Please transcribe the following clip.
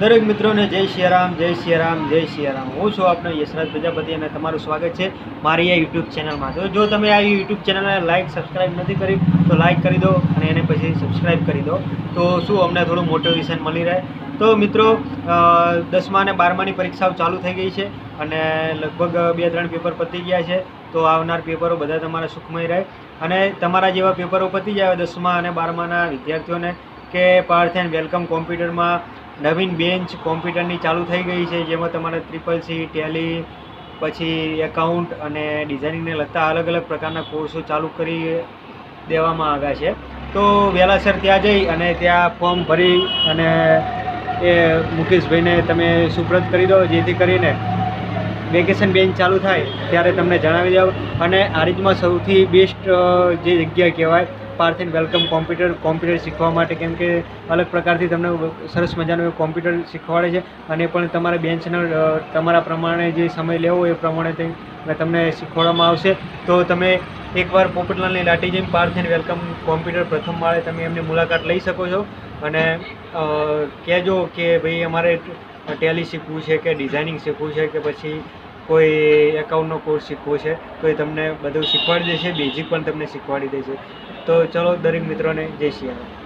દરેક મિત્રોને જય સિયારામ, જય સિયારામ, જય સિયારામ। હું છું આપનો યશરાજ પ્રજાપતિ અને તમારું સ્વાગત છે મારી આ યુટ્યુબ ચેનલમાં। તો જો તમે આ યુટ્યુબ ચેનલને લાઇક સબસ્ક્રાઈબ નથી કરી તો લાઇક કરી દો અને એને પછી સબસ્ક્રાઈબ કરી દો, તો શું અમને થોડું મોટિવેશન મળી રહે। તો મિત્રો 10મા અને 12માની પરીક્ષાઓ ચાલુ થઈ ગઈ છે અને લગભગ 2-3 પેપર પતી ગયા છે। તો આવનાર પેપરો બધા તમારા સુખમય રહે અને તમારા જેવા પેપરો પતી જાય 10મા અને 12માના વિદ્યાર્થીઓને કે પાર્થ એન્ડ વેલકમ કોમ્પ્યુટરમાં નવીન બેન્ચ કોમ્પ્યુટરની ચાલુ થઈ ગઈ છે, જેમાં તમારે CCC, ટેલી, પછી એકાઉન્ટ અને ડિઝાઇનિંગને લગતા અલગ અલગ પ્રકારના કોર્સો ચાલુ કરી દેવામાં આવ્યા છે। તો વહેલાસર ત્યાં જઈ અને ત્યાં ફોર્મ ભરી અને એ મુકેશભાઈને તમે સુપ્રત કરી દો, જેથી કરીને વેકેશન બેન્ચ ચાલુ થાય ત્યારે તમને જણાવી દઉં। અને આરીજમાં સૌથી બેસ્ટ જે જગ્યા કહેવાય પાર્થ એન્ડ વેલકમ કોમ્પ્યુટર શીખવા માટે, કેમ કે અલગ પ્રકારથી તમને સરસ મજાનું એવું કોમ્પ્યુટર શીખવાડે છે અને પણ તમારે બેન્ચનો તમારા પ્રમાણે જે સમય લેવો એ પ્રમાણે તમને શીખવાડવામાં આવશે। તો તમે એકવાર પોપટલાલની લાટી જઈને પાર્થ એન્ડ વેલકમ કોમ્પ્યુટર પ્રથમ માળે તમે એમની મુલાકાત લઈ શકો છો અને કહેજો કે ભાઈ અમારે ટેલી શીખવું છે કે ડિઝાઇનિંગ શીખવું છે કે પછી કોઈ એકાઉન્ટનો કોર્સ શીખવો છે, તો એ તમને બધું શીખવાડી દેશે, બેઝિક પણ તમને શીખવાડી દેશે। તો ચલો દરેક મિત્રોને જય સિયારામ।